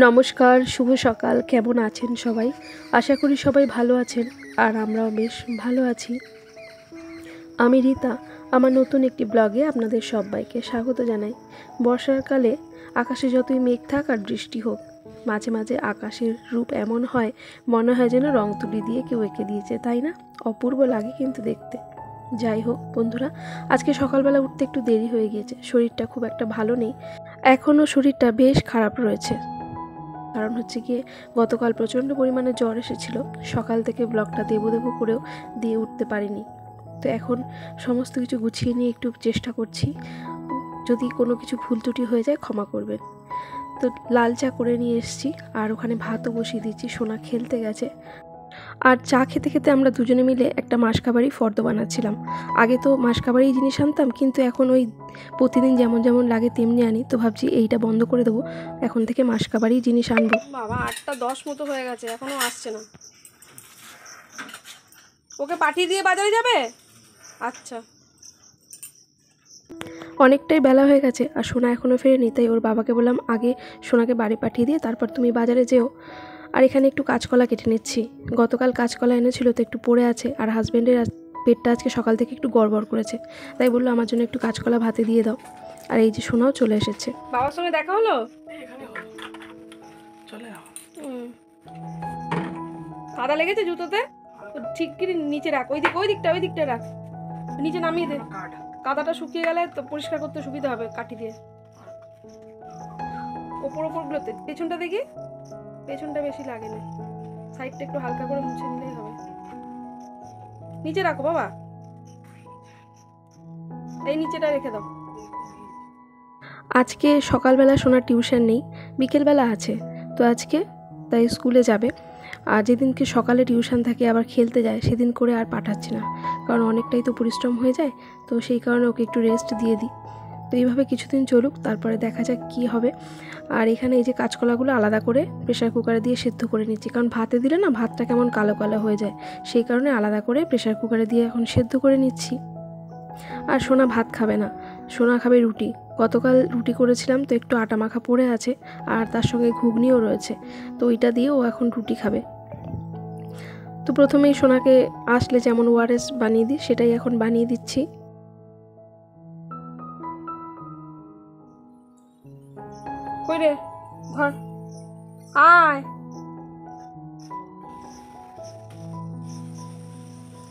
নমস্কার, শুভ সকাল। কেমন আছেন সবাই? আশা করি সবাই ভালো আছেন, আর আমরাও বেশ ভালো আছি। আমি রীতা। আমার নতুন একটি ব্লগে আপনাদের সবাইকে স্বাগত জানাই। বর্ষাকালে আকাশে যতই মেঘ থাক আর বৃষ্টি হোক, মাঝে মাঝে আকাশের রূপ এমন হয়, মনে হয় যেন রং তুলি দিয়ে কেউ এঁকে দিয়েছে, তাই না? অপূর্ব লাগে কিন্তু দেখতে। যাই হোক বন্ধুরা, আজকে সকালবেলা উঠতে একটু দেরি হয়ে গিয়েছে। শরীরটা খুব একটা ভালো নেই, এখনও শরীরটা বেশ খারাপ রয়েছে। কারণ হচ্ছে গিয়ে গতকাল প্রচণ্ড পরিমাণে জ্বর এসেছিল। সকাল থেকে ব্লগটা দেবো করেও দিয়ে উঠতে পারিনি। তো এখন সমস্ত কিছু গুছিয়ে নিয়ে একটু চেষ্টা করছি। যদি কোনো কিছু ভুল ত্রুটি হয়ে যায় ক্ষমা করবেন। তো লাল চা করে নিয়ে এসেছি, আর ওখানে ভাতও বসিয়ে দিচ্ছি। সোনা খেলতে গেছে, আর চা খেতে খেতে আমরা দুজনে মিলে একটা মাসকাবারি ফর্দ বানাচ্ছিলাম। আগে তো মাসকাবারি জিনিস আনতাম, কিন্তু এখন ওই প্রতিদিন যেমন যেমন লাগে তেমনি আনি। তো ভাবছি এইটা বন্ধ করে দেবো, এখন থেকে মাসকাবারি জিনিস আনবো। বাবা 8:10 মতো হয়ে গেছে, এখনও আসছে না। ওকে পাঠিয়ে দিয়ে বাজারে যাবে? আচ্ছা। অনেকটাই বেলা হয়ে গেছে, আর সোনা এখনও ফেরেনি। তাই ওর বাবাকে বললাম আগে সোনাকে বাড়ি পাঠিয়ে দিয়ে তারপর তুমি বাজারে যেও। আর এখানে একটু কাঁচকলা কেটে নিচ্ছি। গতকাল কাঁচকলা এনেছিল, তো একটু পড়ে আছে। আর হাজব্যান্ডের পেটটা আজকে সকাল থেকে একটু গড়বড় করেছে, তাই বললো আমার জন্য একটু কাঁচকলা ভাতে দিয়ে দাও। আর এই যে সোনাও চলে এসেছে। বাবার সঙ্গে দেখা হলো? কাদা লেগেছে জুতোতে? ঠিক করে নিচে রাখ, ওই দিকটা রাখ, নিচে নামিয়ে দে। কাদাটা শুকিয়ে গেলে তো পরিষ্কার করতে সুবিধা হবে কাঠি দিয়ে। ওপরগুলোতে, পেছনটা দেখি, পেছনটা বেশি লাগে না, সাইডটা একটু হালকা করে মুছে নিলেই হবে। নিচে রাখো বাবা, এই নিচেটা রেখে দাও। আজকে সকালবেলা সোনার টিউশন নেই, বিকেলবেলা আছে। তো আজকে তাই স্কুলে যাবে। আর যেদিনকে সকালে টিউশন থাকে আবার খেলতে যায়, সেদিন করে আর পাঠাচ্ছি না, কারণ অনেকটাই তো পরিশ্রম হয়ে যায়। তো সেই কারণে ওকে একটু রেস্ট দিয়ে দিই। তো এইভাবে কিছুদিন চলুক, তারপরে দেখা যাক কী হবে। আর এখানে এই যে কাঁচকলাগুলো আলাদা করে প্রেশার কুকারে দিয়ে সেদ্ধ করে নিচ্ছি, কারণ ভাতে দিলে না ভাতটা কেমন কালো কালো হয়ে যায়। সেই কারণে আলাদা করে প্রেশার কুকারে দিয়ে এখন সেদ্ধ করে নিচ্ছি। আর সোনা ভাত খাবে না, সোনা খাবে রুটি। গতকাল রুটি করেছিলাম, তো একটু আটা মাখা পড়ে আছে, আর তার সঙ্গে ঘুগনিও রয়েছে। তো ওইটা দিয়ে ও এখন রুটি খাবে। তো প্রথমেই সোনাকে আসলে যেমন ওআরএস বানিয়ে দিই, সেটাই এখন বানিয়ে দিচ্ছি। কই রে, ধর, আয়,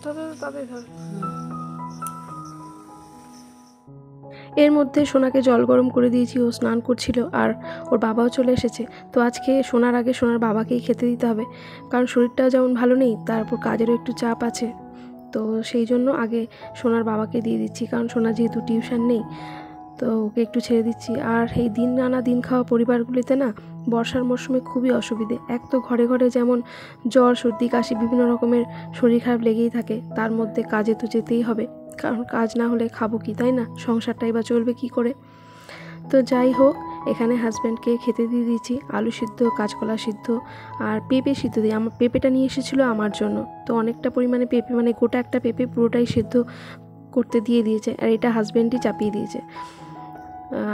তাদের ধর। এর মধ্যে সোনাকে জল গরম করে দিয়েছি, ও স্নান করছিল, আর ওর বাবাও চলে এসেছে। তো আজকে সোনার আগে সোনার বাবাকেই খেতে দিতে হবে, কারণ শরীরটাও যেমন ভালো নেই, তারপর কাজেরও একটু চাপ আছে। তো সেই জন্য আগে সোনার বাবাকে দিয়ে দিচ্ছি, কারণ সোনা যেহেতু টিউশন নেই, তো ওকে একটু ছেড়ে দিচ্ছি। আর এই দিন আনা দিন খাওয়া পরিবারগুলিতে না বর্ষার মরশুমে খুবই অসুবিধে। এক তো ঘরে ঘরে যেমন জ্বর, সর্দি, কাশি, বিভিন্ন রকমের শরীর খারাপ লেগেই থাকে, তার মধ্যে কাজে তো যেতেই হবে, কারণ কাজ না হলে খাবো কি, তাই না? সংসারটাই বা চলবে কি করে? তো যাই হোক, এখানে হাজব্যান্ডকে খেতে দিয়ে দিয়েছি আলু সিদ্ধ, কাঁচকলা সিদ্ধ আর পেঁপে সিদ্ধ দিয়ে। আমার পেঁপেটা নিয়ে এসেছিলো আমার জন্য, তো অনেকটা পরিমাণে পেঁপে, মানে গোটা একটা পেঁপে পুরোটাই সিদ্ধ করতে দিয়ে দিয়েছে, আর এটা হাজব্যান্ডই চাপিয়ে দিয়েছে।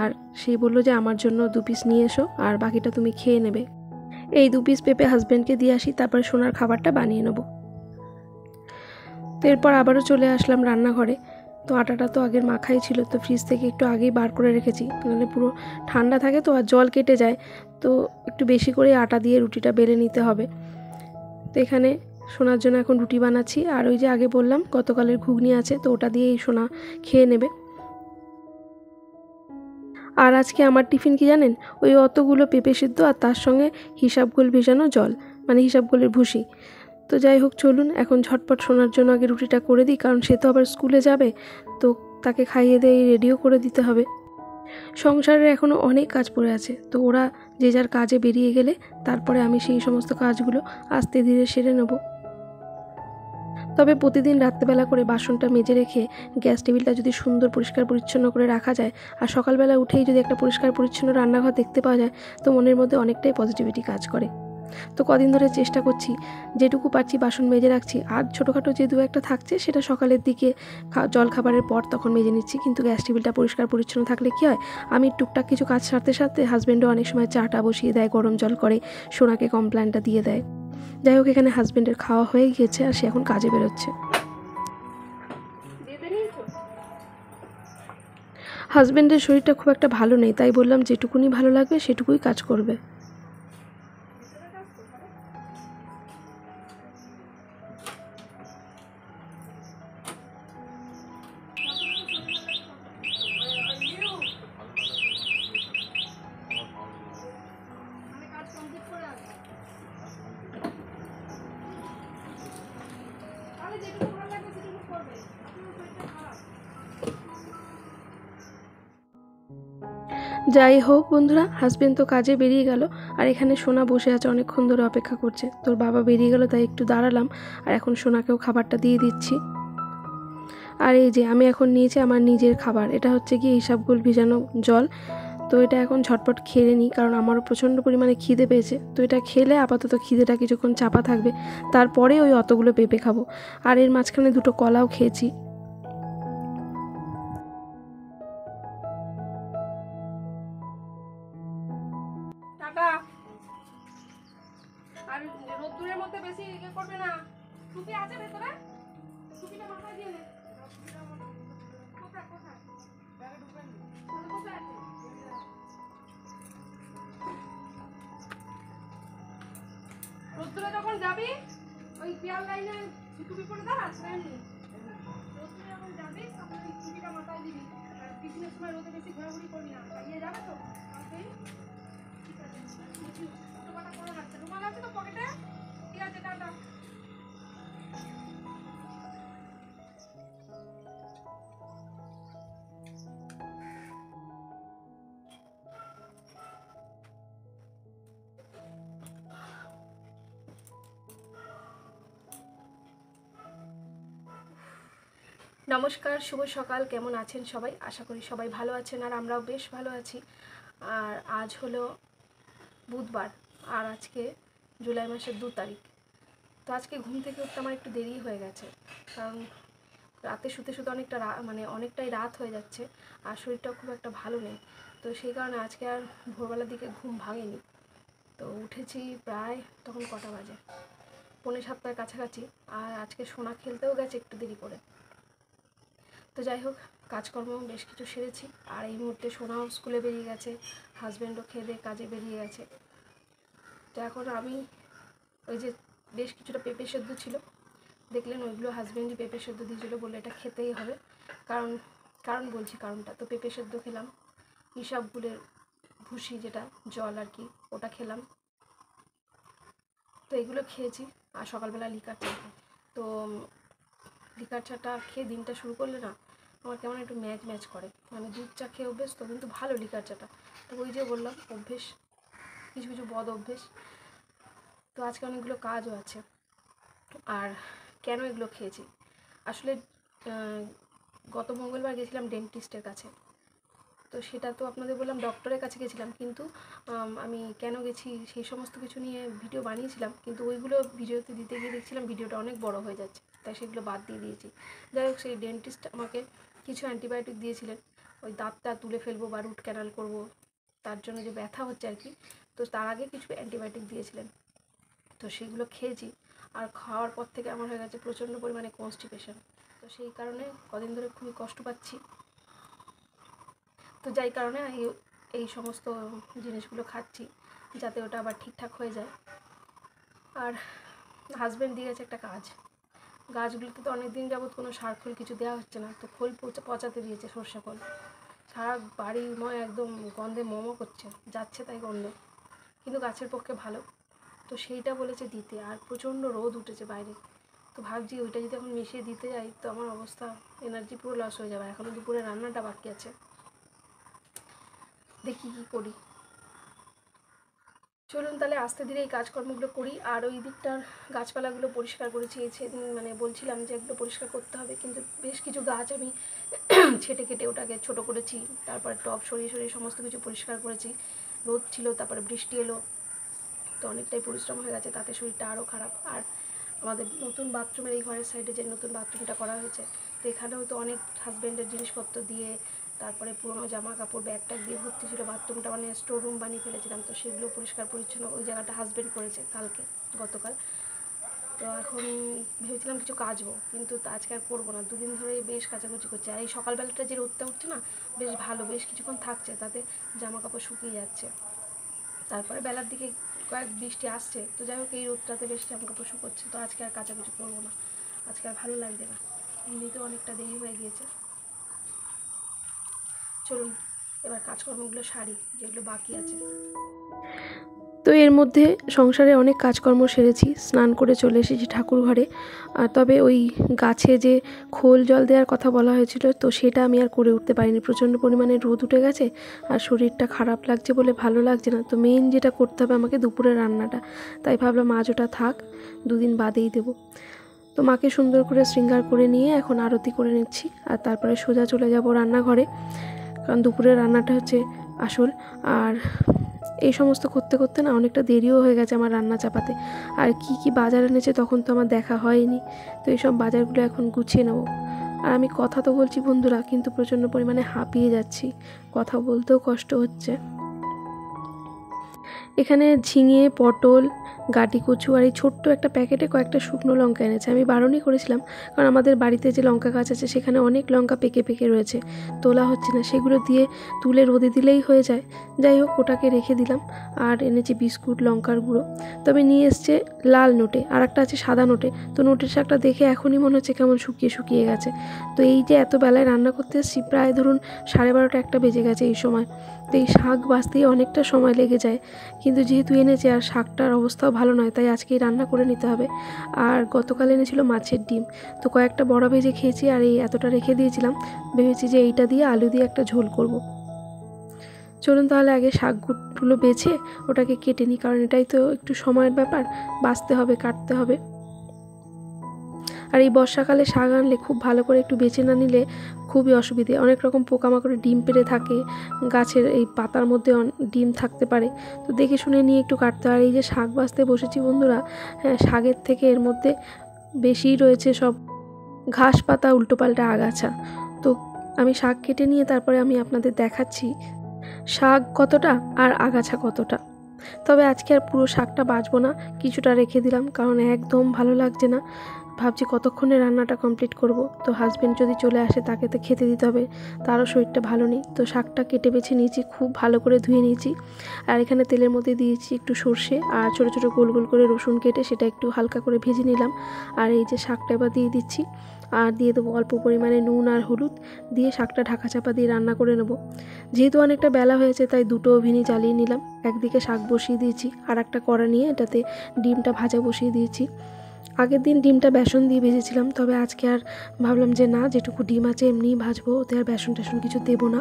আর সেই বললো যে আমার জন্য 2 পিস নিয়ে এসো, আর বাকিটা তুমি খেয়ে নেবে। এই 2 পিস পেঁপে হাজব্যান্ডকে দিয়ে আসি, তারপরে সোনার খাবারটা বানিয়ে নেব। তো এরপর আবারও চলে আসলাম রান্নাঘরে। তো আটাটা তো আগের মাখাই ছিল, তো ফ্রিজ থেকে একটু আগেই বার করে রেখেছি, নাহলে পুরো ঠান্ডা থাকে তো আর জল কেটে যায়। তো একটু বেশি করে আটা দিয়ে রুটিটা বেলে নিতে হবে। তো এখানে সোনার জন্য এখন রুটি বানাচ্ছি, আর ওই যে আগে বললাম গতকালের ঘুগনি আছে, তো ওটা দিয়েই সোনা খেয়ে নেবে। আর আজকে আমার টিফিন কি জানেন? ওই অতগুলো পেঁপে সিদ্ধ, আর তার সঙ্গে হিসাবগোল ভেজানো জল, মানে হিসাবগোলের ভুসি। তো যাই হোক, চলুন এখন ঝটপট সোনার জন্য আগে রুটিটা করে দিই, কারণ সে তো আবার স্কুলে যাবে, তো তাকে খাইয়ে দিয়ে রেডিও করে দিতে হবে। সংসারের এখনও অনেক কাজ পড়ে আছে, তো ওরা যে যার কাজে বেরিয়ে গেলে তারপরে আমি সেই সমস্ত কাজগুলো আস্তে ধীরে সেরে নেব। তবে প্রতিদিন রাত্রেবেলা করে বাসনটা মেজে রেখে গ্যাস টেবিলটা যদি সুন্দর পরিষ্কার পরিচ্ছন্ন করে রাখা যায়, আর সকালবেলা উঠেই যদি একটা পরিষ্কার পরিচ্ছন্ন রান্নাঘর দেখতে পাওয়া যায়, তো মনের মধ্যে অনেকটাই পজিটিভিটি কাজ করে। তো কদিন ধরে চেষ্টা করছি, যেটুকু পারছি বাসন মেজে রাখছি, আর ছোটোখাটো যে দু একটা থাকছে সেটা সকালের দিকে জল খাবারের পর তখন মেজে নিচ্ছি। কিন্তু গ্যাস টেবিলটা পরিষ্কার পরিচ্ছন্ন থাকলে কী হয়, আমি টুকটাক কিছু কাজ সারতে সারতে হাজব্যান্ডও অনেক সময় চাটা বসিয়ে দেয়, গরম জল করে সোনাকে কমপ্ল্যানটা দিয়ে দেয়। যাই হোক, এখানে হাজব্যান্ডের খাওয়া হয়ে গিয়েছে আর সে এখন কাজে বেরোচ্ছে। হাজব্যান্ডের শরীরটা খুব একটা ভালো নেই, তাই বললাম যেটুকুনি ভালো লাগবে সেটুকুই কাজ করবে। যাই হোক বন্ধুরা, হাজব্যান্ড তো কাজে বেরিয়ে গেল, আর এখানে সোনা বসে আছে, অনেকক্ষণ ধরে অপেক্ষা করছে। তোর বাবা বেরিয়ে গেল তাই একটু দাঁড়ালাম, আর এখন সোনাকেও খাবারটা দিয়ে দিচ্ছি। আর এই যে আমি এখন নিয়েছি আমার নিজের খাবার, এটা হচ্ছে কি ইসাবগুল ভিজানো জল। তো এটা এখন ঝটপট খেয়ে নিই, কারণ আমারও প্রচণ্ড পরিমাণে খিদে পেয়েছে। তো এটা খেলে আপাতত খিদেটা কিছুক্ষণ চাপা থাকবে, তারপরে ওই অতগুলো পেঁপে খাবো। আর এর মাঝখানে দুটো কলাও খেয়েছি। আর রোদ্দুরের মধ্যে বেশি ইয়ে করবে না। টুপি আছে ভেতরে, টুপিটা মাথায় দিয়ে নে। রোদ্দুরে যখন যাবি ওই পিয়াল লাইনে টুপি পরে দাঁড়াস না, এমনি রোদ্দুরে যখন যাবি তখন ওই টুপিটা মাথায় দিবি। আর টিফিনের সময় রোদে বেশি ঘোরাঘুরি করবি না, ইয়ে যাবে তো। ঠিক আছে, ছোটোখাটো কোনো হাঁটছে, রুমাল আছে তো পকেটে? ঠিক আছে, টাটা। নমস্কার, শুভ সকাল। কেমন আছেন সবাই? আশা করি সবাই ভালো আছেন, আর আমরাও বেশ ভালো আছি। আর আজ হলো বুধবার, আর আজকে জুলাই মাসের 2 তারিখ। তো আজকে ঘুম থেকে উঠতে আমার একটু দেরি হয়ে গেছে, কারণ রাতে শুতে শুতে অনেকটাই রাত হয়ে যাচ্ছে, আর শরীরটাও খুব একটা ভালো নেই। তো সেই কারণে আজকে আর ভোরবেলার দিকে ঘুম ভাঙেনি। তো উঠেছি প্রায় তখন কটা বাজে, 6:45 কাছাকাছি। আর আজকে সোনা খেলতেও গেছে একটু দেরি করে। তো যাই হোক, কাজকর্ম বেশ কিছু সেরেছি, আর এই মুহূর্তে সোনাও স্কুলে বেরিয়ে গেছে, হাজব্যান্ডও খেয়ে দিয়ে কাজে বেরিয়ে গেছে। তো এখন আমি ওই যে বেশ কিছুটা পেঁপে সেদ্ধ ছিল, দেখলেন ওইগুলো হাজব্যান্ডই পেঁপে সেদ্ধ দিয়েছিল, বলে এটা খেতেই হবে। কারণ বলছি কারণটা। তো পেঁপে সেদ্ধ খেলাম, ইসাবগুলের ভুসি যেটা জল আর কি, ওটা খেলাম। তো এগুলো খেয়েছি, আর সকালবেলা লিকার চা। তো লিকার চাটা খেয়ে দিনটা শুরু করলে না আমার কেমন একটু ম্যাচ করে, মানে দুধ চা খেয়ে অভ্যেস তো, কিন্তু ভালো লিকার চাটা। তো ওই যে বললাম অভ্যেস, কিছু কিছু বদ অভ্যেস। তো আজকে অনেকগুলো কাজও আছে। আর কেন এগুলো খেয়েছি, আসলে গত মঙ্গলবার গেছিলাম ডেন্টিস্টের কাছে। তো সেটা তো আপনাদের বললাম, ডক্টরের কাছে গেছিলাম, কিন্তু আমি কেন গেছি সেই সমস্ত কিছু নিয়ে ভিডিও বানিয়েছিলাম, কিন্তু ওইগুলো ভিডিওতে দিতে গিয়ে দেখছিলাম ভিডিওটা অনেক বড় হয়ে যাচ্ছে, তাই সেগুলো বাদ দিয়ে দিয়েছি। যাই হোক, সেই ডেন্টিস্ট আমাকে কিছু অ্যান্টিবায়োটিক দিয়েছিলেন, ওই দাঁতটা তুলে ফেলবো বা রুট ক্যানাল করব, তার জন্য যে ব্যথা হচ্ছে আর কি। তো তার আগে কিছু অ্যান্টিবায়োটিক দিয়েছিলেন, তো সেগুলো খেয়েছি। আর খাওয়ার পর থেকে আমার হয়ে গেছে প্রচণ্ড পরিমাণে কনস্টিপেশন। তো সেই কারণে কদিন ধরে খুবই কষ্ট পাচ্ছি। তো যাই কারণে এই সমস্ত জিনিসগুলো খাচ্ছি, যাতে ওটা আবার ঠিকঠাক হয়ে যায়। আর হাজব্যান্ড দিয়ে গেছে একটা কাজ, গাছগুলোতে তো অনেক দিন যাবৎ কোনো সার খোল কিছু দেওয়া হচ্ছে না, তো খোল পচাতে দিয়েছে, সর্ষে খোল। সারা বাড়িময় একদম গন্ধে মোমো করছে, যাচ্ছে তাই গন্ধ, কিন্তু গাছের পক্ষে ভালো। তো সেইটা বলেছে দিতে, আর প্রচণ্ড রোদ উঠেছে বাইরে। তো ভাবছি ওইটা যদি এখন মিশিয়ে দিতে যাই তো আমার অবস্থা, এনার্জি পুরো লস হয়ে যাবে। এখনও দুপুরে রান্নাটা বাকি আছে, দেখি কী করি। চলুন তাহলে আস্তে ধীরে এই কাজকর্মগুলো করি। আর ওই দিকটার গাছপালাগুলো পরিষ্কার করেছি, সেদিন বলছিলাম যে এগুলো পরিষ্কার করতে হবে, কিন্তু বেশ কিছু গাছ আমি ছেটে কেটে ওটাকে ছোট করেছি, তারপর টব সরিয়ে সরিয়ে সমস্ত কিছু পরিষ্কার করেছি। রোদ ছিল, তারপরে বৃষ্টি এলো, তো অনেকটাই পরিশ্রম হয়ে গেছে, তাতে শরীরটা আরও খারাপ। আর আমাদের নতুন বাথরুমের এই ঘরের সাইডে যে নতুন বাথরুমটা করা হয়েছে, তো এখানেও তো অনেক হাজব্যান্ডের জিনিসপত্র দিয়ে, তারপরে পুরোনো জামা কাপড় ব্যাগ ট্যাগ দিয়ে ভর্তি ছিল। বাথরুমটা মানে স্টোর রুম বানিয়ে ফেলেছিলাম, তো সেগুলো পরিষ্কার পরিচ্ছন্ন ওই জায়গাটা হাজব্যান্ড করেছে গতকাল। তো এখন ভেবেছিলাম কিছু কাচবো, কিন্তু আজকে আর করবো না। দুদিন ধরে বেশ কাচাকুচি করছে। আর এই সকালবেলাটা যে রোদটা উঠছে না, বেশ ভালো, বেশ কিছুক্ষণ থাকছে, তাতে জামা কাপড় শুকিয়ে যাচ্ছে। তারপরে বেলার দিকে কয়েক বৃষ্টি আসছে, তো যাই হোক এই রোদটাতে বেশ জামা কাপড় শুকোচ্ছে। তো আজকে আর কাচাকুচি করবো না, আজকে আর ভালো লাগছে না, এমনিতেও অনেকটা দেরি হয়ে গিয়েছে। চলুন এবার কাজকর্মগুলো সারি, যেগুলো বাকি আছে। তো এর মধ্যে সংসারে অনেক কাজকর্ম সেরেছি, স্নান করে চলে এসেছি ঠাকুর ঘরে। তবে ওই গাছে যে খোল জল দেওয়ার কথা বলা হয়েছিল, তো সেটা আমি আর করে উঠতে পারিনি। প্রচণ্ড পরিমাণে রোদ উঠে গেছে আর শরীরটা খারাপ লাগছে বলে ভালো লাগছে না। তো মেইন যেটা করতে হবে আমাকে দুপুরের রান্নাটা, তাই ভাবলাম আজ ওটা থাক, দুদিন বাদেই দেবো। তো মাকে সুন্দর করে শৃঙ্গার করে নিয়ে এখন আরতি করে নিচ্ছি, আর তারপরে সোজা চলে যাব রান্নাঘরে, কারণ দুপুরের রান্নাটা হচ্ছে আসল। আর এই সমস্ত করতে করতে না অনেকটা দেরিও হয়ে গেছে আমার রান্না চাপাতে। আর কি কি বাজার এনেছে তখন তো আমার দেখা হয়নি, তো এইসব বাজারগুলো এখন গুছিয়ে নেবো। আর আমি কথা তো বলছি বন্ধুরা, কিন্তু প্রচণ্ড পরিমাণে হাঁপিয়ে যাচ্ছি, কথা বলতেও কষ্ট হচ্ছে। এখানে ঝিঙে, পটল, গাটি কচু আর এই ছোট্ট একটা প্যাকেটে কয়েকটা শুকনো লঙ্কা এনেছে। আমি বারণই করেছিলাম, কারণ আমাদের বাড়িতে যে লঙ্কা গাছ আছে সেখানে অনেক লঙ্কা পেকে পেকে রয়েছে, তোলা হচ্ছে না। সেগুলো দিয়ে তুলে রোদে দিলেই হয়ে যায়। যাই হোক ওটাকে রেখে দিলাম। আর এনেছি বিস্কুট, লঙ্কার গুঁড়ো। তবে নিয়ে এসছে লাল নোটে, আর একটা আছে সাদা নোটে। তো নোটের শাকটা দেখে এখনই মনে হচ্ছে কেমন শুকিয়ে শুকিয়ে গেছে। তো এই যে এত বেলায় রান্না করতে এসেছি, প্রায় ধরুন 12:30 একটা বেজে গেছে এই সময়। তো এই শাক বাছতেই অনেকটা সময় লেগে যায়, কিন্তু যেহেতু এনেছে আর শাকটার অবস্থাও ভালো নয়, তাই আজকেই রান্না করে নিতে হবে। আর গতকাল এনেছিল মাছের ডিম, তো কয়েকটা বড় ভেজে খেয়েছি, আর এই এতটা রেখে দিয়েছিলাম। ভেবেছি যে এইটা দিয়ে আলু দিয়ে একটা ঝোল করব। চলুন তাহলে আগে শাকগুলো বেছে ওটাকে কেটে নিই, কারণ এটাই তো একটু সময়ের ব্যাপার, বাছতে হবে, কাটতে হবে। আর এই বর্ষাকালে শাক আনলে খুব ভালো করে একটু বেছে না নিলে খুবই অসুবিধে। অনেক রকম পোকামাকড়ে ডিম পেড়ে থাকে, গাছের এই পাতার মধ্যে ডিম থাকতে পারে, তো দেখে শুনে নিয়ে একটু কাটতে হয়। আর এই যে শাক বাছতে বসেছি বন্ধুরা, হ্যাঁ, শাকের থেকে এর মধ্যে বেশিই রয়েছে সব ঘাস পাতা, উল্টোপাল্টা আগাছা। তো আমি শাক কেটে নিয়ে তারপরে আমি আপনাদের দেখাচ্ছি শাক কতটা আর আগাছা কতটা। তবে আজকে আর পুরো শাকটা বাছবো না, কিছুটা রেখে দিলাম, কারণ একদম ভালো লাগছে না। ভাবছি কতক্ষণে রান্নাটা কমপ্লিট করব। তো হাজব্যান্ড যদি চলে আসে তাকে তো খেতে দিতে হবে, তারও শরীরটা ভালো নেই। তো শাকটা কেটে বেছে নিয়েছি, খুব ভালো করে ধুয়ে নিয়েছি। আর এখানে তেলের মধ্যে দিয়েছি একটু সর্ষে আর ছোটো ছোটো গোল গোল করে রসুন কেটে সেটা একটু হালকা করে ভেজে নিলাম। আর এই যে শাকটা এবার দিয়ে দিচ্ছি, আর দিয়ে দেবো অল্প পরিমাণে নুন আর হলুদ দিয়ে শাকটা ঢাকা চাপা দিয়ে রান্না করে নেব। যেহেতু অনেকটা বেলা হয়েছে তাই দুটো ওভেনই জ্বালিয়ে নিলাম। একদিকে শাক বসিয়ে দিয়েছি, আর একটা কড়া নিয়ে এটাতে ডিমটা ভাজা বসিয়ে দিয়েছি। আগের দিন ডিমটা বেসন দিয়ে ভেজেছিলাম, তবে আজকে আর ভাবলাম যে না, যেটুকু ডিম আছে এমনিই ভাজবো, ওতে আর বেসন টেসন কিছু দেবো না।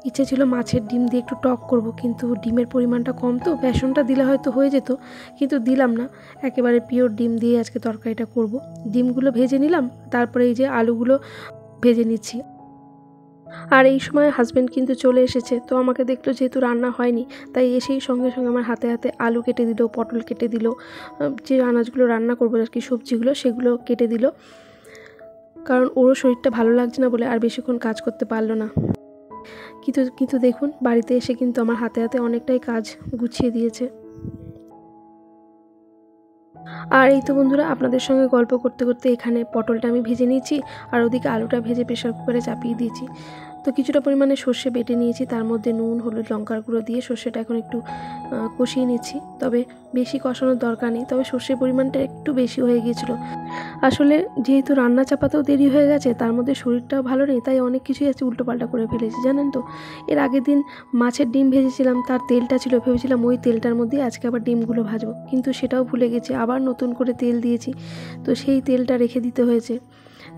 ইচ্ছে ছিল মাছের ডিম দিয়ে একটু টক করব, কিন্তু ডিমের পরিমাণটা কম, তো বেসনটা দিলে হয়তো হয়ে যেত, কিন্তু দিলাম না। একেবারে পিওর ডিম দিয়ে আজকে তরকারিটা করব। ডিমগুলো ভেজে নিলাম, তারপরে এই যে আলুগুলো ভেজে নিচ্ছি। আর এই সময় হাজব্যান্ড কিন্তু চলে এসেছে, তো আমাকে দেখলো যেহেতু রান্না হয়নি, তাই এসেই সঙ্গে সঙ্গে আমার হাতে হাতে আলু কেটে দিল, পটল কেটে দিল, যে আনাজগুলো রান্না করবো আর কি, সবজিগুলো সেগুলো কেটে দিল। কারণ ওরও শরীরটা ভালো লাগছে না বলে আর বেশিক্ষণ কাজ করতে পারলো না। কিন্তু দেখুন বাড়িতে এসে কিন্তু আমার হাতে হাতে অনেকটাই কাজ গুছিয়ে দিয়েছে। আর এই তো বন্ধুরা, আপনাদের সঙ্গে গল্প করতে করতে এখানে পটলটা আমি ভেজে নিয়েছি, আর ওদিকে আলুটা ভেজে প্রেশার কুকারে চাপিয়ে দিয়েছি। তো কিছুটা পরিমাণে সর্ষে বেটে নিয়েছি, তার মধ্যে নুন, হলুদ, লঙ্কার গুঁড়ো দিয়ে সর্ষেটা এখন একটু কষিয়ে নিচ্ছি। তবে বেশি কষানোর দরকার নেই, তবে সর্ষের পরিমাণটা একটু বেশি হয়ে গিয়েছিল। আসলে যেহেতু রান্না চাপাতেও দেরি হয়ে গেছে, তার মধ্যে শরীরটাও ভালো নেই, তাই অনেক কিছুই আছে উল্টোপাল্টা করে ফেলেছি, জানেন তো। এর আগের দিন মাছের ডিম ভেজেছিলাম, তার তেলটা ছিল, ভেবেছিলাম ওই তেলটার মধ্যে আজকে আবার ডিমগুলো ভাজবো, কিন্তু সেটাও ভুলে গেছি, আবার নতুন করে তেল দিয়েছি, তো সেই তেলটা রেখে দিতে হয়েছে।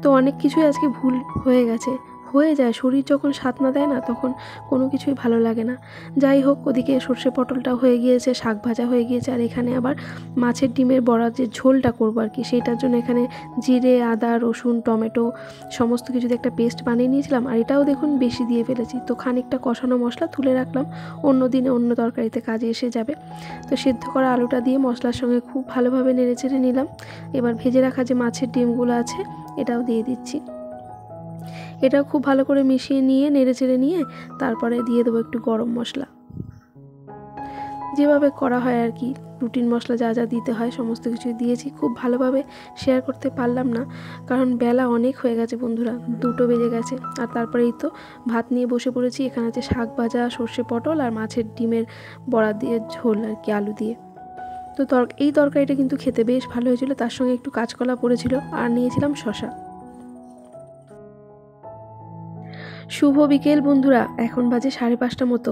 তো অনেক কিছুই আজকে ভুল হয়ে গেছে, হয়ে যায়, শরীর যখন স্বাদ না দেয় না তখন কোনো কিছুই ভালো লাগে না। যাই হোক, ওদিকে সর্ষে পটলটা হয়ে গিয়েছে, শাক ভাজা হয়ে গিয়েছে, আর এখানে আবার মাছের ডিমের বড়ার যে ঝোলটা করবো আর কি, সেইটার জন্য এখানে জিরে, আদা, রসুন, টমেটো সমস্ত কিছু দিয়ে একটা পেস্ট বানিয়ে নিয়েছিলাম। আর এটাও দেখুন বেশি দিয়ে ফেলেছি, তো খানিকটা কষানো মশলা তুলে রাখলাম, অন্য দিনে অন্য তরকারিতে কাজে এসে যাবে। তো সেদ্ধ করা আলুটা দিয়ে মশলার সঙ্গে খুব ভালোভাবে নেড়েচেড়ে নিলাম। এবার ভেজে রাখা যে মাছের ডিমগুলো আছে এটাও দিয়ে দিচ্ছি। এটাও খুব ভালো করে মিশিয়ে নিয়ে নেড়েচেড়ে নিয়ে তারপরে দিয়ে দেবো একটু গরম মশলা, যেভাবে করা হয় আর কি, রুটিন মশলা যা যা দিতে হয় সমস্ত কিছু দিয়েছি। খুব ভালোভাবে শেয়ার করতে পারলাম না, কারণ বেলা অনেক হয়ে গেছে বন্ধুরা, 2টো বেজে গেছে। আর তারপরে এই তো ভাত নিয়ে বসে পড়েছি। এখানে আছে শাক ভাজা, সর্ষে পটল আর মাছের ডিমের বড়া দিয়ে ঝোল আর কি, আলু দিয়ে। তো এই তরকারিটা কিন্তু খেতে বেশ ভালো হয়েছিল, তার সঙ্গে একটু কাঁচকলা পড়েছিল আর নিয়েছিলাম শশা। শুভ বিকেল বন্ধুরা, এখন বাজে 5:30 মতো,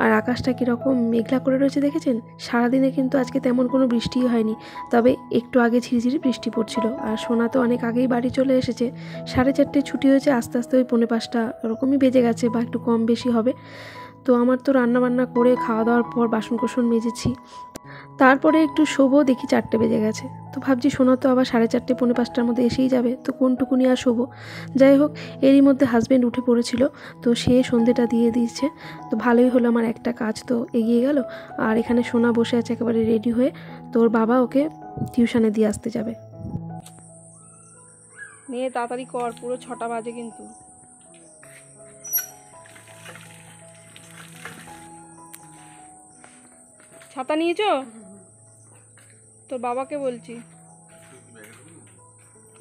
আর আকাশটা কীরকম মেঘলা করে রয়েছে দেখেছেন। সারাদিনে কিন্তু আজকে তেমন কোনো বৃষ্টিই হয়নি, তবে একটু আগে ঝিরিঝিরি বৃষ্টি পড়ছিল। আর সোনা তো অনেক আগেই বাড়ি চলে এসেছে, 4:30 ছুটি হয়েছে, আস্তে আস্তে ওই 4:45 এরকমই বেজে গেছে বা একটু কম বেশি হবে। তো আমার তো রান্নাবান্না করে খাওয়া দাওয়ার পর বাসন কোসন মেজেছি, তারপরে একটু শোবো, দেখি 4টে বেজে গেছে। তো ভাবছি সোনা তো আবার 4:30 4:45 মধ্যে এসেই যাবে, তো কোনটুকুনি আর শোবো। যাই হোক, এরই মধ্যে হাজব্যান্ড উঠে পড়েছিল, তো সে সন্ধেটা দিয়ে দিয়েছে। তো ভালোই হলো, আমার একটা কাজ তো এগিয়ে গেল। আর এখানে সোনা বসে আছে একেবারে রেডি হয়ে, তোর বাবা ওকে টিউশনে দিয়ে আসতে যাবে। নিয়ে তাড়াতাড়ি কর, পুরো 6টা বাজে কিন্তু। ছাতা নিয়েছো? তোর বাবাকে বলছি,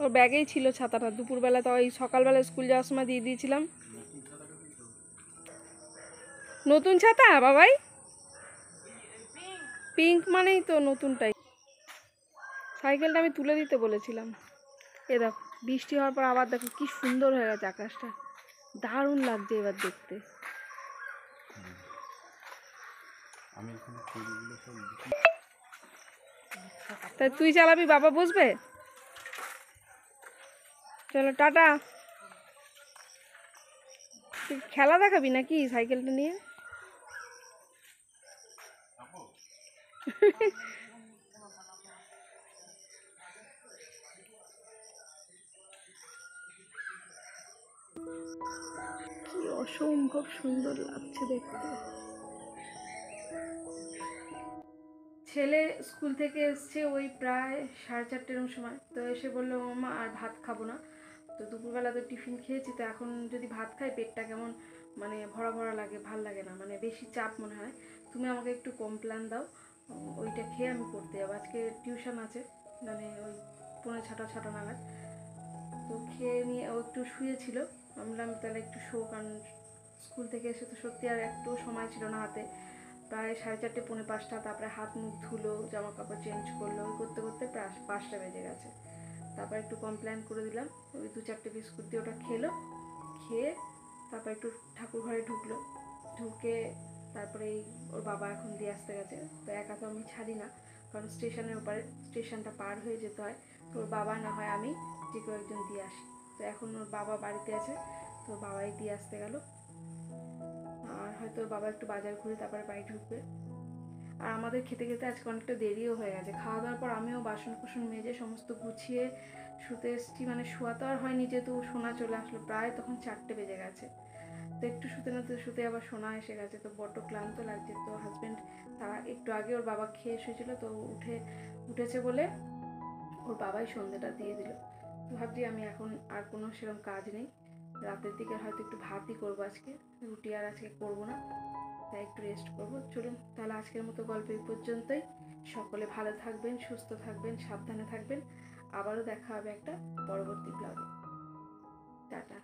ওর ব্যাগেই ছিল ছাতাটা, দুপুরবেলা তো ওই সকালবেলা স্কুল যাওয়ার সময় দিয়ে দিয়েছিলাম। নতুন ছাতা বাবাই, পিঙ্ক মানেই তো নতুনটাই। সাইকেলটা আমি তুলে দিতে বলেছিলাম। এ দেখো, বৃষ্টি হওয়ার পর আবার দেখো কি সুন্দর হয়ে গেছে আকাশটা, দারুণ লাগছে এবার দেখতে। তাই তুই চালাবি, বাবা বসবে। চলো টাটা। তুই খেলা দেখাবি নাকি সাইকেলটা নিয়ে? কি অসম্ভব সুন্দর লাগছে দেখতে। ছেলে স্কুল থেকে এসছে ওই প্রায় 4:30 সময়, তো এসে বললো মামা আর ভাত খাবো না। তো দুপুরবেলা তো টিফিন খেয়েছি, তো এখন যদি ভাত খাই পেটটা কেমন মানে ভরা ভরা লাগে, ভাল লাগে না, মানে বেশি চাপ মনে হয়। তুমি আমাকে একটু কমপ্ল্যান দাও, ওইটা খেয়ে আমি পড়তে যাবো। আজকে টিউশন আছে, মানে ওই 5:45 নাগাদ। তো খেয়ে নিয়ে ও একটু শুয়েছিল, আমি বললাম তাহলে একটু শো, কারণ স্কুল থেকে এসে তো সত্যি আর একটু সময় ছিল না হাতে। প্রায় 4:30 4:45, তারপরে হাত মুখ ধুলো, জামা কাপড় চেঞ্জ করলো, ওই করতে করতে প্রায় 5টা বেজে গেছে। তারপর একটু কমপ্লেন করে দিলাম, ওই 2-4টে বিস্কুট দিয়ে ওটা খেলো। খেয়ে তারপর একটু ঠাকুর ঘরে ঢুকলো, ঢুকে তারপরে ওর বাবা এখন দিয়ে আসতে গেছে। তো একা তো আমি ছাড়ি না, কারণ স্টেশনের ওপারে, স্টেশনটা পার হয়ে যেতে হয়। তো ওর বাবা না হয় আমি, যে কেউ একজন দিয়ে আসি। তো এখন ওর বাবা বাড়িতে আছে, তো বাবাই দিয়ে আসতে গেল। আর হয়তো ওর বাবা একটু বাজার ঘুরে তারপরে বাড়ি ঢুকবে। আর আমাদের খেতে খেতে আজকে অনেকটা দেরিও হয়ে গেছে। খাওয়া দাওয়ার পর আমিও বাসন কুসন মেজে সমস্ত গুছিয়ে শুতে এসেছি, মানে শোয়া তো আর হয়নি, যেহেতু সোনা চলে আসলো, প্রায় তখন 4টে বেজে গেছে। তো একটু শুতে না শুতে আবার সোনা এসে গেছে, তো বড্ড ক্লান্ত লাগছে। তো হাজব্যান্ড তারা একটু আগে ওর বাবা খেয়ে শুয়েছিল, তো উঠেছে বলে ওর বাবাই সন্ধ্যেটা দিয়ে দিল। তো ভাবছি আমি এখন আর কোনো সেরকম কাজ নেই, রাতের দিকে হয়তো একটু ভাতই করবো আজকে, রুটি আর আজকে করবো না, তাই একটু রেস্ট করবো। চলুন তাহলে আজকের মতো গল্প এই পর্যন্তই। সকলে ভালো থাকবেন, সুস্থ থাকবেন, সাবধানে থাকবেন। আবারও দেখা হবে একটা পরবর্তী ব্লগে। টাটা।